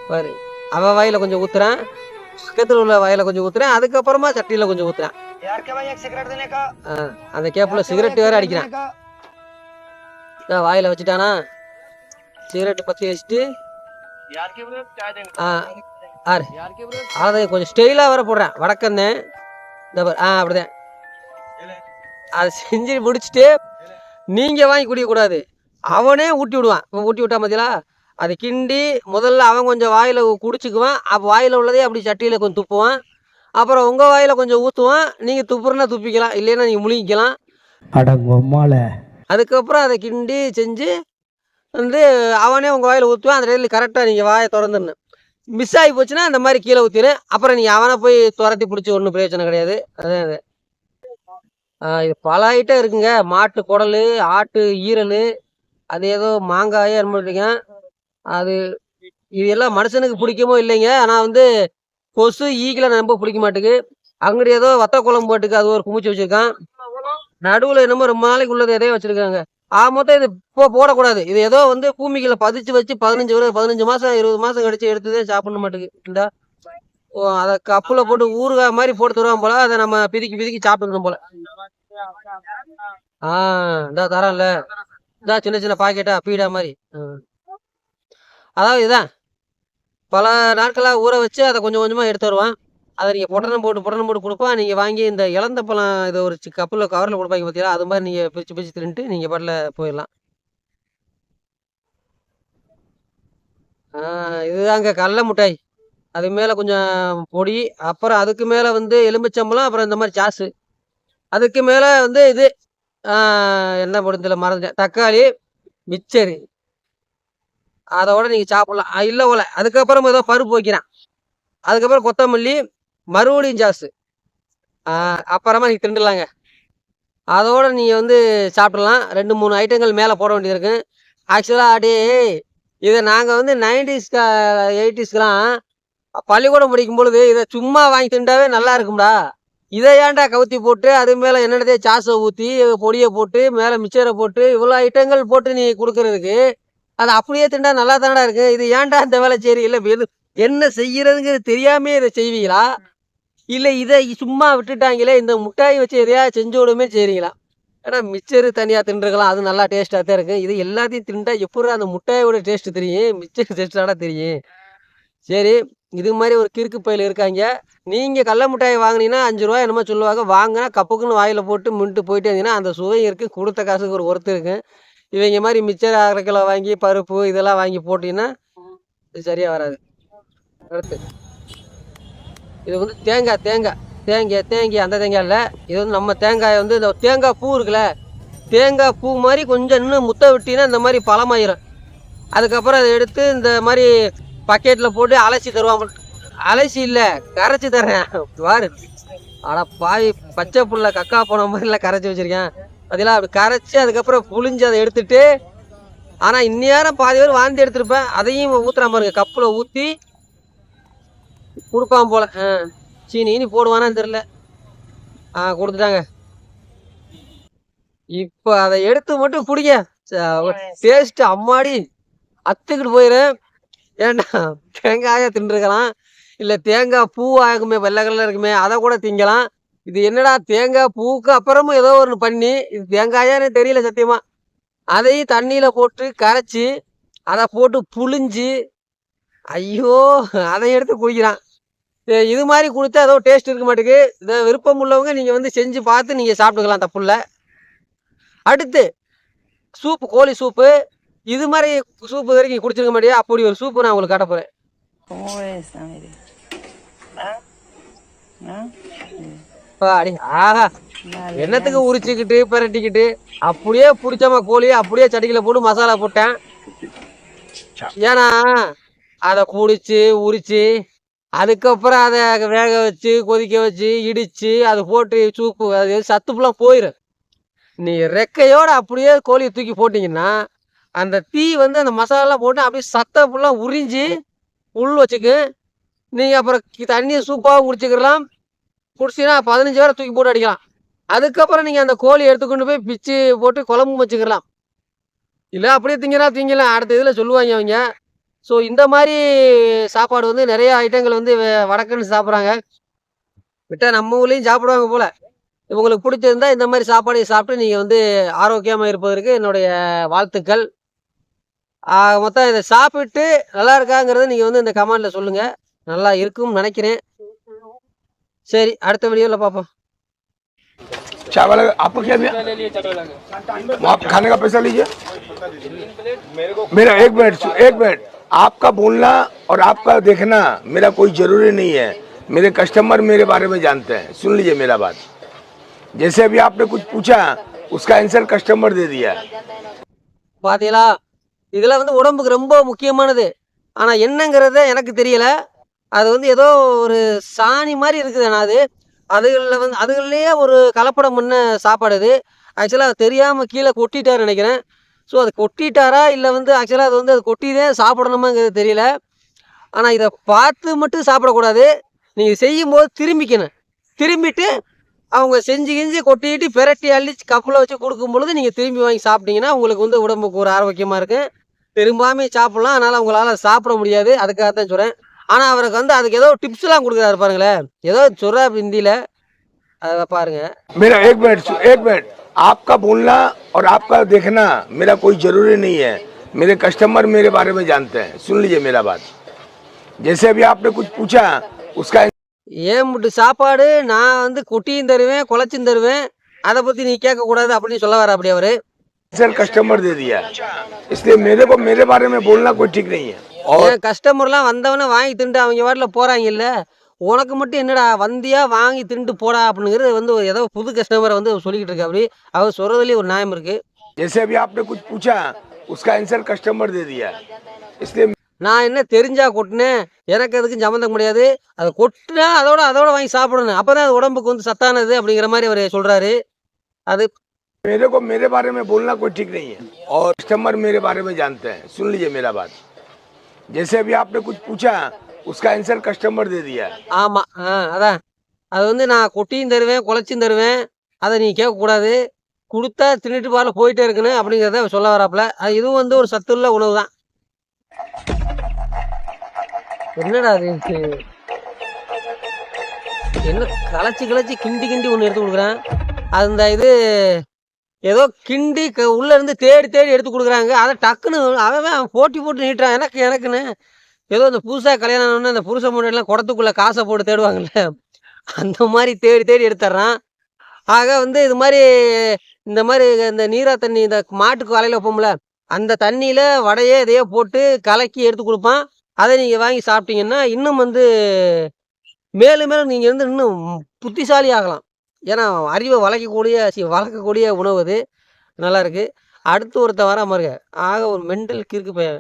பாரு, அவன் வாயில கொஞ்சம் ஊத்துறான், பக்கத்துல உள்ள வாயில கொஞ்சம் ஊத்துறேன், அதுக்கப்புறமா சட்டியில கொஞ்சம் ஊத்துறான். அந்த கேப்ல சிகரெட் வேற அடிக்கிறான். வாயில வச்சுட்டானா, சிகரெட் பத்தி வச்சுட்டு அதை கொஞ்சம் ஸ்டைலா வேற போடுறேன். வடக்கன்னு அப்படிதான் அதை செஞ்சு முடிச்சுட்டு நீங்க வாங்கி குடிக்கக்கூடாது, அவனே ஊட்டி விடுவான். ஊட்டி விட்டா மதியலா அதை கிண்டி முதல்ல அவன் கொஞ்சம் வாயில குடிச்சுக்குவான். அப்போ வாயில உள்ளதே அப்படி சட்டியில கொஞ்சம் துப்புவான். அப்புறம் உங்க வாயில கொஞ்சம் ஊற்றுவான். நீங்க துப்புறனா துப்பிக்கலாம், இல்லைன்னா நீங்க முழுங்கிக்கலாம். அதுக்கப்புறம் அதை கிண்டி செஞ்சு வந்து அவனே உங்க வாயில ஊற்றுவான். அந்த நேரத்தில் கரெக்டாக நீங்கள் வாயை திறந்துடணும். மிஸ் ஆகி போச்சுன்னா அந்த மாதிரி கீழே ஊற்றிடு. அப்புறம் நீங்கள் அவனை போய் துரத்தி பிடிச்சி ஒன்றும் பிரயோஜனம் கிடையாது. அதான் அது. இது பல ஐட்டம் இருக்குங்க. மாட்டு குடல், ஆட்டு ஈரல், அது ஏதோ மாங்காயே இருக்கேன். அது இது எல்லாம் மனுஷனுக்கு பிடிக்குமோ இல்லைங்க. ஆனால் வந்து கொசு ஈக்கில ரொம்ப பிடிக்க மாட்டேங்குது. அங்கிட்ட ஏதோ வத்த குழம்பு போட்டுக்கு அது ஒரு குமிச்சு வச்சிருக்கான். நடுவில் என்னமோ ரொம்ப நாளைக்கு உள்ளது எதையோ வச்சிருக்காங்க. மொத்தம் இது இப்போ போடக்கூடாது. இது ஏதோ வந்து பூமிகளை பதிச்சு வச்சு 15 மாசம் 20 மாசம் கழிச்சு எடுத்துதான் சாப்பிட மாட்டேங்குது. அதை கப்புல போட்டு ஊறுகாய் மாதிரி போட்டு தருவான் போல. அதை நம்ம பிதிக்கி சாப்பிட்டுக்கணும் போல. இந்தா தரேன்ல, இந்தா சின்ன சின்ன பாக்கெட்டா பீடா மாதிரி. அதாவது இதுதான் பல நாட்களாக ஊற வச்சு அதை கொஞ்சம் கொஞ்சமாக எடுத்து வருவான். அதை நீங்கள் பொட்டணம் போட்டு கொடுப்பான். நீங்கள் வாங்கி இந்த இழந்த பழம் இதை ஒரு கப்பில் கவரில் கொடுப்பாங்க பார்த்தீங்களா, அது மாதிரி நீங்கள் பிரித்து தின்னுட்டு நீங்கள் பாட்டில் போயிடலாம். இதுதாங்க கடல மிட்டாய். அது மேலே கொஞ்சம் பொடி, அப்புறம் அதுக்கு மேலே வந்து எலுமிச்சம்பழம், அப்புறம் இந்த மாதிரி சாஸு. அதுக்கு மேலே வந்து இது என்ன போடுறதுல மறந்துட்டேன், தக்காளி, மிச்சரு. அதோட நீங்கள் சாப்பிட்லாம். இல்லை போல. அதுக்கப்புறம் ஏதோ பருப்பு வைக்கிறான். அதுக்கப்புறம் கொத்தமல்லி, மறுபடியும் சாஸு. அப்புறமா நீங்கள் திண்டுலாங்க. அதோட நீங்கள் வந்து சாப்பிடலாம். 2-3 ஐட்டங்கள் மேலே போட வேண்டியது இருக்கு. ஆக்சுவலாக இதை நாங்கள் வந்து 90s 80ஸ்க்கெலாம் பள்ளிக்கூடம் படிக்கும் பொழுது இதை சும்மா வாங்கி திண்டாவே நல்லா இருக்கும்டா. இதை ஏன்டா கவுத்தி போட்டு அது மேலே என்னென்னதே சாஸை ஊற்றி பொடியை போட்டு மேலே மிச்சரை போட்டு இவ்வளோ ஐட்டங்கள் போட்டு நீ கொடுக்கறதுக்கு அது அப்படியே திண்டா நல்லா தானடா இருக்கு. இது ஏன்டா இந்த வேலை சரி இல்லை, என்ன செய்யறதுங்கிறது தெரியாமே இதை செய்வீங்களா, இல்லை இதை சும்மா விட்டுட்டாங்களே இந்த முட்டாய் வச்சு எதையா செஞ்சு விடுமே செய்றீங்களா? ஏன்னா மிச்சரு தனியாக தின்றுக்கலாம், அது நல்லா டேஸ்ட்டாக தான் இருக்குது. இது எல்லாத்தையும் திண்டா எப்படி அந்த முட்டாயோட டேஸ்ட்டு தெரியும், மிச்சர் டேஸ்ட்டாடா தெரியும். சரி, இது மாதிரி ஒரு கிறுக்கு பையில் இருக்காங்க. நீங்கள் கடல மிட்டாய் வாங்கினீங்கன்னா 5 ரூபா என்னமோ சொல்லுவாங்க. வாங்கினா கப்புக்குன்னு வாயில் போட்டு மின்ட்டு போயிட்டே இருந்தீங்கன்னா அந்த சுவை இருக்குது, கொடுத்த காசுக்கு ஒரு ஒருத்தர் இருக்குது. இவங்க மாதிரி மிச்சர் 1/2 கிலோ வாங்கி பருப்பு இதெல்லாம் வாங்கி போட்டிங்கன்னா இது சரியாக வராது. அடுத்து இது வந்து தேங்காய் அந்த தேங்காய் இல்லை. இது வந்து நம்ம தேங்காயை வந்து இந்த தேங்காய் பூ இருக்குல்ல, தேங்காய் பூ மாதிரி கொஞ்சம் இன்னும் முத்த விட்டினா இந்த மாதிரி பழமாயிரும். அதுக்கப்புறம் அதை எடுத்து இந்த மாதிரி பக்கெட்டில் போட்டு அலசி தருவான். அலசி இல்லை, கரைச்சி தர்றேன் பாரு. ஆனால் பாய் பச்சை புல்ல கக்கா போன மாதிரிலாம் கரைச்சி வச்சுருக்கேன். அதெல்லாம் அப்படி கரைச்சி அதுக்கப்புறம் புளிஞ்சு அதை எடுத்துட்டு, ஆனால் இந்நேரம் பாதி பேர் வாந்தி எடுத்துருப்பேன். அதையும் ஊற்றுறான் பாருங்க, கப்பில் ஊற்றி கொடுப்பான் போல. சீனி போடுவானான்னு தெரில. கொடுத்துட்டாங்க. இப்போ அதை எடுத்து மட்டும் குடிங்க, டேஸ்ட் அம்மாடி அத்துக்கிட்டு போயிடும். ஏன்டா தேங்காயை தின்றுக்கலாம், இல்லை தேங்காய் பூ ஆகுமே வெள்ளை கலரில் இருக்குமே அதை கூட திங்கலாம். இது என்னடா தேங்காய் பூவுக்கு அப்புறமும் ஏதோ ஒன்று பண்ணி இது தேங்காயானே தெரியல சத்தியமா. அதையும் தண்ணியில் போட்டு கரைச்சி அதை போட்டு புளிஞ்சு, ஐயோ அதை எடுத்து குடிக்கிறான். இது மாதிரி கொடுத்தா ஏதோ டேஸ்ட் இருக்க மாட்டேங்குது. இதை விருப்பம் உள்ளவங்க நீங்கள் வந்து செஞ்சு பார்த்து நீங்கள் சாப்பிட்டுக்கலாம், தப்பு இல்லை. அடுத்து சூப்பு, கோழி சூப்பு. இது மாதிரி சூப்பு வரைக்கும் குடிச்சிருக்க மாட்டியா, அப்படி ஒரு சூப்பு நான் உங்களுக்கு காட்ட போகிறேன். ஆஹா, என்னத்துக்கு உரிச்சுக்கிட்டு பிரட்டிக்கிட்டு அப்படியே பிடிச்சமா கோழியை அப்படியே சட்டிக்கில போட்டு மசாலா போட்டேன். ஏன்னா அதை குடிச்சு உரிச்சு அதுக்கப்புறம் அதை வேக வச்சு கொதிக்க வச்சு இடிச்சு அது போட்டு சூப்பு, அது சத்துப்புலாம் போயிடும். நீ ரெக்கையோடு அப்படியே கோழியை தூக்கி போட்டிங்கன்னா அந்த தீ வந்து அந்த மசாலா போட்டு அப்படியே சத்தை ஃபுல்லாக உறிஞ்சி உள் வச்சுக்கு. நீங்கள் அப்புறம் தண்ணியை சூப்பாகவும் குடிச்சிக்கலாம். குடிச்சின்னா 15 பேரை தூக்கி போட்டு அடிக்கலாம். அதுக்கப்புறம் நீங்கள் அந்த கோழி எடுத்துக்கொண்டு போய் பிச்சு போட்டு குழம்பு வச்சுக்கலாம். இல்லை அப்படியே திங்கலாம். அடுத்த இதில் சொல்லுவாங்க அவங்க, ஸோ இந்த மாதிரி சாப்பாடு வந்து நிறைய ஐட்டங்கள் வந்து வடக்குன்னு சாப்பிட்றாங்க. விட்டா நம்ம ஊர்லேயும் சாப்பிடுவாங்க போல. உங்களுக்கு பிடிச்சிருந்தா இந்த மாதிரி சாப்பாடு சாப்பிட்டு நீங்கள் வந்து ஆரோக்கியமாக இருப்பதற்கு என்னுடைய வாழ்த்துக்கள். மொத்தம் இதை சாப்பிட்டு நல்லா இருக்காங்கிறத நீங்கள் வந்து இந்த கமெண்டில் சொல்லுங்கள். நல்லா இருக்கும்னு நினைக்கிறேன். சரி, அடுத்த வீடியோவில் பார்ப்போம். चावल आपको क्या दिया? आप खाने का पैसा लीजिए। मेरा एक मिनट आपका बोलना और आपका देखना मेरा कोई जरूरी नहीं है। मेरे कस्टमर मेरे बारे में जानते हैं। सुन लीजिए मेरा बात। जैसे अभी आपने कुछ पूछा उसका आंसर कस्टमर दे दिया। பாத்தீங்களா, இதெல்லாம் வந்து உடம்புக்கு ரொம்ப முக்கியமானது. ஆனா என்னங்கிறத எனக்கு தெரியல. அது வந்து ஏதோ ஒரு சாணி மாதிரி இருக்குது. ஆனா அதுகள்லேயே ஒரு கலப்படம் பண்ண சாப்பாடு அது. ஆக்சுவலாக தெரியாமல் கீழே கொட்டிட்டாரு நினைக்கிறேன். ஸோ அது கொட்டிட்டாரா இல்லை வந்து ஆக்சுவலாக அது வந்து அது கொட்டிதான் சாப்பிடணுமாங்கிறது தெரியல. ஆனால் இதை பார்த்து மட்டும் சாப்பிடக்கூடாது. நீங்கள் செய்யும்போது திரும்பிக்கணும். திரும்பிட்டு அவங்க செஞ்சு கிஞ்சி கொட்டிட்டு பெரட்டி அள்ளி கப்பில் வச்சு கொடுக்கும் பொழுது நீங்கள் திரும்பி வாங்கி சாப்பிட்டீங்கன்னா உங்களுக்கு வந்து உடம்புக்கு ஒரு ஆரோக்கியமாக இருக்கும். திரும்பாமல் சாப்பிட்லாம். அதனால் உங்களால் சாப்பிட முடியாது. அதுக்காக தான் சொல்கிறேன். ஆனால் அவருக்கு வந்து அதுக்கு ஏதோ டிப்ஸ்லாம் கொடுக்குறாரு பாருங்களேன். ஏதோ சொல்கிறார் ஹிந்தியில், அதை பாருங்க. मेरा एक मिनट आपका बोलना और आपका देखना मेरा कोई जरूरी नहीं है। मेरे कस्टमर मेरे बारे में जानते हैं। सुन लीजिए मेरा बात। जैसे अभी आपने कुछ पूछा उसका ஏன் முட்டு சாப்பாடு நான் வந்து கொட்டியும் தருவேன் குழச்சும் தருவேன், அதை பற்றி நீ கேட்கக்கூடாது அப்படின்னு சொல்ல வர அப்படி அவரு कस्टमर दे दिया। इसलिए मेरे बारे में बोलना कोई ठीक नहीं है। என் கஸ்டமர்லாம் வந்தவனே வாங்கி திண்டு அவங்க வாட்டில் போகிறாங்க. இல்லை உனக்கு மட்டும் என்னடா வந்தியா வாங்கி திண்டு போடா அப்படிங்கிறது வந்து ஏதோ புது கஸ்டமரை வந்து சொல்லிக்கிட்டு இருக்கு. அப்படி அவர் சொல்கிறதுலேயே ஒரு நியாயம் இருக்குது. जैसे अभी आपने कुछ पूछा उसका आंसर कस्टमर दे दिया। इसलिए நான் என்ன தெரிஞ்சா கொட்டினேன், எனக்கு அதுக்கும் சம்மந்தம் முடியாது. அதை கொட்டினா அதோட வாங்கி சாப்பிடணும். அப்போ தான் அது உடம்புக்கு வந்து சத்தானது அப்படிங்கிற மாதிரி அவர் சொல்கிறாரு. அது मेरे बारे में बोलना कोई ठीक नहीं है और कस्टमर मेरे बारे में जानते हैं। सुन लीजिए मेरा बात। जैसे अभी आपने कुछ पूछा उसका आंसर कस्टमर दे दिया। ஆமாம், அதான் அது வந்து நான் கொட்டியும் தருவேன் குழச்சும் தருவேன், அதை நீ கேட்கக்கூடாது. கொடுத்தா தின்னுட்டு பாருல போயிட்டே இருக்கணும் அப்படிங்கிறத சொல்ல வராப்புல. அது இதுவும் வந்து ஒரு சத்துள்ள உணவு தான். என்னடா அது என்ன கலச்சி கிண்டி ஒன்று எடுத்து கொடுக்குறேன். அந்த இது ஏதோ கிண்டி உள்ள இருந்து தேடி எடுத்து கொடுக்குறாங்க. அதை டக்குன்னு அவன் போட்டு நீட்டுறான். எனக்குன்னு ஏதோ இந்த புதுசாக கல்யாணம் ஆனோன்னு அந்த புருஷ முன்னாடிலாம் குடத்துக்குள்ளே காசை போட்டு தேடுவாங்கல்ல, அந்த மாதிரி தேடி எடுத்துட்றான். ஆக வந்து இந்த மாதிரி இந்த நீரா தண்ணி இந்த மாட்டுக்கு வலையில் வைப்போம்ல, அந்த தண்ணியில் வடையே இதையோ போட்டு கலக்கி எடுத்து கொடுப்பான். அதை நீங்கள் வாங்கி சாப்பிட்டீங்கன்னா இன்னும் வந்து மேலும் நீங்கள் வந்து இன்னும் புத்திசாலி ஆகலாம். ஏன்னா அறிவை வளர்க்கக்கூடிய உணவு அது. நல்லா இருக்குது. அடுத்து ஒருத்தன் வராம இருக்க ஆக ஒரு மெண்டல் கிறுக்கு பையன்.